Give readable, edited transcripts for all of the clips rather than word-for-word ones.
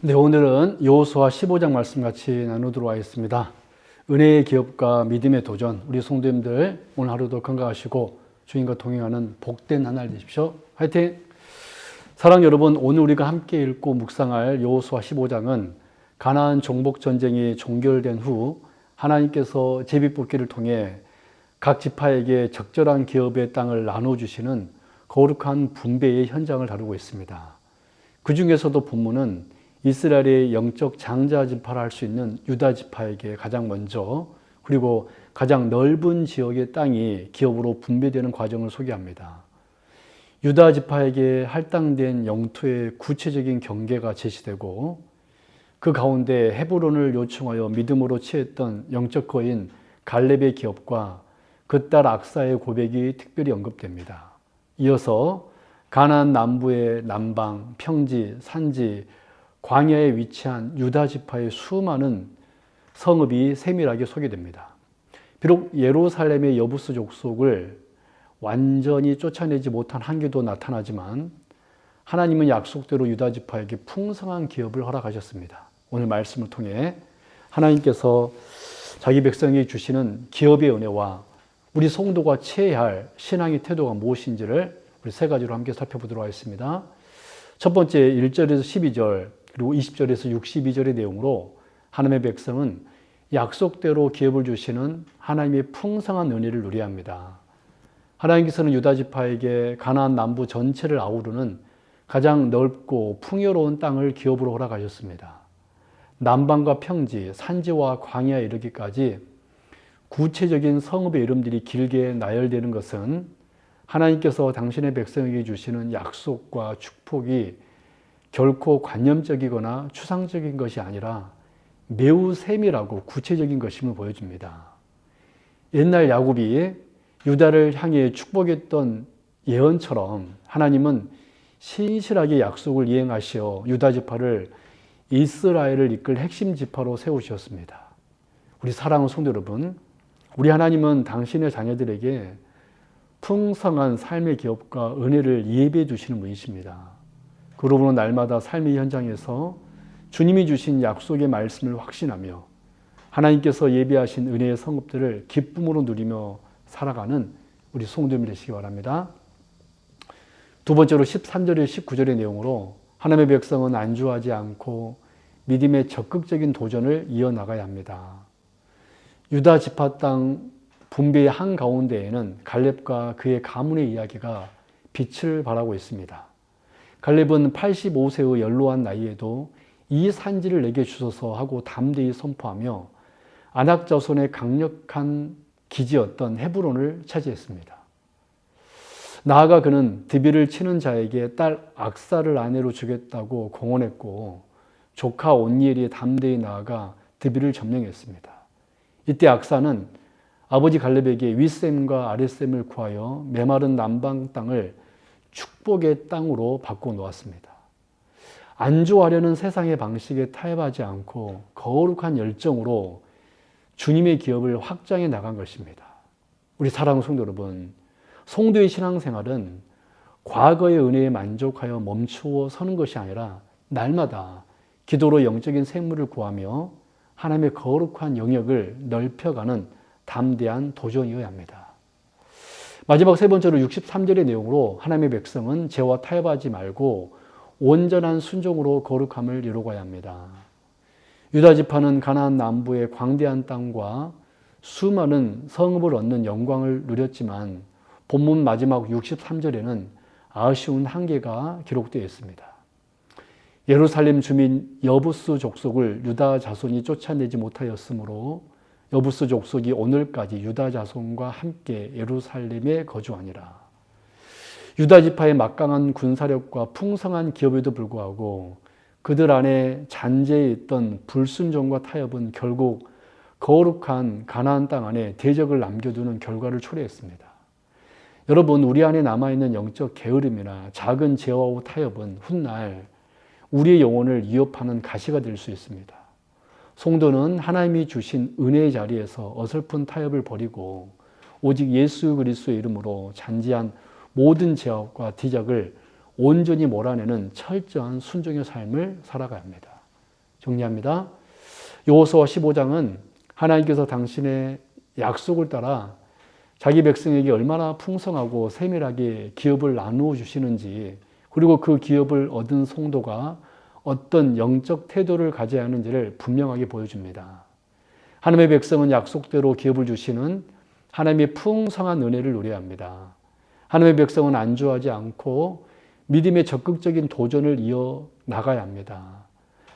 네, 오늘은 여호수아 15장 말씀 같이 나누도록 하겠습니다. 은혜의 기업과 믿음의 도전, 우리 성도님들 오늘 하루도 건강하시고 주님과 동행하는 복된 한 날 되십시오. 화이팅! 사랑 여러분, 오늘 우리가 함께 읽고 묵상할 여호수아 15장은 가나안 정복 전쟁이 종결된 후 하나님께서 제비뽑기를 통해 각 지파에게 적절한 기업의 땅을 나눠주시는 거룩한 분배의 현장을 다루고 있습니다. 그 중에서도 본문은 이스라엘의 영적 장자 지파라 할 수 있는 유다 지파에게 가장 먼저 그리고 가장 넓은 지역의 땅이 기업으로 분배되는 과정을 소개합니다. 유다 지파에게 할당된 영토의 구체적인 경계가 제시되고 그 가운데 헤브론을 요청하여 믿음으로 취했던 영적 거인 갈렙의 기업과 그 딸 악사의 고백이 특별히 언급됩니다. 이어서 가나안 남부의 남방, 평지, 산지, 광야에 위치한 유다 지파의 수많은 성읍이 세밀하게 소개됩니다. 비록 예루살렘의 여부스 족속을 완전히 쫓아내지 못한 한계도 나타나지만 하나님은 약속대로 유다 지파에게 풍성한 기업을 허락하셨습니다. 오늘 말씀을 통해 하나님께서 자기 백성에게 주시는 기업의 은혜와 우리 성도가 취해야 할 신앙의 태도가 무엇인지를 우리 세 가지로 함께 살펴보도록 하겠습니다. 첫 번째 1절에서 12절 그리고 20절에서 62절의 내용으로 하나님의 백성은 약속대로 기업을 주시는 하나님의 풍성한 은혜를 누려야 합니다. 하나님께서는 유다 지파에게 가나안 남부 전체를 아우르는 가장 넓고 풍요로운 땅을 기업으로 허락하셨습니다. 남방과 평지, 산지와 광야에 이르기까지 구체적인 성읍의 이름들이 길게 나열되는 것은 하나님께서 당신의 백성에게 주시는 약속과 축복이 결코 관념적이거나 추상적인 것이 아니라 매우 세밀하고 구체적인 것임을 보여줍니다. 옛날 야곱이 유다를 향해 축복했던 예언처럼 하나님은 신실하게 약속을 이행하시어 유다 지파를 이스라엘을 이끌 핵심 지파로 세우셨습니다. 우리 사랑하는 성도 여러분, 우리 하나님은 당신의 자녀들에게 풍성한 삶의 기업과 은혜를 예비해 주시는 분이십니다. 그러므로 날마다 삶의 현장에서 주님이 주신 약속의 말씀을 확신하며 하나님께서 예비하신 은혜의 성읍들을 기쁨으로 누리며 살아가는 우리 성도님이 되시기 바랍니다. 두 번째로 13절에 19절의 내용으로 하나님의 백성은 안주하지 않고 믿음의 적극적인 도전을 이어나가야 합니다. 유다 지파 땅 분배의 한가운데에는 갈렙과 그의 가문의 이야기가 빛을 발하고 있습니다. 갈렙은 85세의 연로한 나이에도 이 산지를 내게 주소서 하고 담대히 선포하며 아낙 자손의 강력한 기지였던 헤브론을 차지했습니다. 나아가 그는 드비를 치는 자에게 딸 악사를 아내로 주겠다고 공언했고 조카 온니엘이 담대히 나아가 드비를 점령했습니다. 이때 악사는 아버지 갈렙에게 윗셈과 아랫셈을 구하여 메마른 남방 땅을 축복의 땅으로 바꿔놓았습니다. 안주하려는 세상의 방식에 타협하지 않고 거룩한 열정으로 주님의 기업을 확장해 나간 것입니다. 우리 사랑하는 성도 여러분, 성도의 신앙생활은 과거의 은혜에 만족하여 멈추어 서는 것이 아니라 날마다 기도로 영적인 생물을 구하며 하나님의 거룩한 영역을 넓혀가는 담대한 도전이어야 합니다. 마지막 세 번째로 63절의 내용으로 하나님의 백성은 죄와 타협하지 말고 온전한 순종으로 거룩함을 이루어가야 합니다. 유다 지파는 가나안 남부의 광대한 땅과 수많은 성읍을 얻는 영광을 누렸지만 본문 마지막 63절에는 아쉬운 한계가 기록되어 있습니다. 예루살렘 주민 여부스 족속을 유다 자손이 쫓아내지 못하였으므로 여부스 족속이 오늘까지 유다 자손과 함께 예루살렘에 거주하니라. 유다 지파의 막강한 군사력과 풍성한 기업에도 불구하고 그들 안에 잔재해 있던 불순종과 타협은 결국 거룩한 가나안 땅 안에 대적을 남겨두는 결과를 초래했습니다. 여러분, 우리 안에 남아있는 영적 게으름이나 작은 죄와 타협은 훗날 우리의 영혼을 위협하는 가시가 될 수 있습니다. 성도는 하나님이 주신 은혜의 자리에서 어설픈 타협을 버리고 오직 예수 그리스도의 이름으로 잔재한 모든 죄악과 디적을 온전히 몰아내는 철저한 순종의 삶을 살아가야 합니다. 정리합니다. 여호수아 15장은 하나님께서 당신의 약속을 따라 자기 백성에게 얼마나 풍성하고 세밀하게 기업을 나누어 주시는지, 그리고 그 기업을 얻은 성도가 어떤 영적 태도를 가져야 하는지를 분명하게 보여줍니다. 하나님의 백성은 약속대로 기업을 주시는 하나님의 풍성한 은혜를 누려야 합니다. 하나님의 백성은 안주하지 않고 믿음의 적극적인 도전을 이어 나가야 합니다.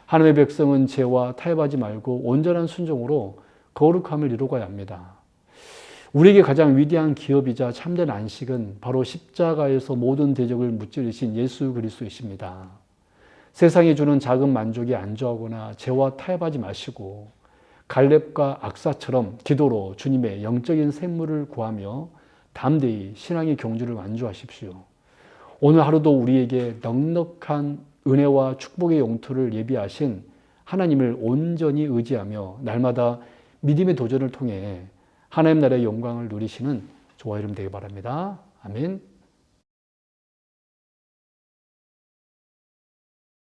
하나님의 백성은 죄와 타협하지 말고 온전한 순종으로 거룩함을 이루어가야 합니다. 우리에게 가장 위대한 기업이자 참된 안식은 바로 십자가에서 모든 대적을 무찌르신 예수 그리스도이십니다. 세상이 주는 작은 만족에 안주하거나 죄와 타협하지 마시고 갈렙과 악사처럼 기도로 주님의 영적인 샘물을 구하며 담대히 신앙의 경주를 완주하십시오. 오늘 하루도 우리에게 넉넉한 은혜와 축복의 용토를 예비하신 하나님을 온전히 의지하며 날마다 믿음의 도전을 통해 하나님 나라의 영광을 누리시는 저와 여러분 되기 바랍니다. 아멘.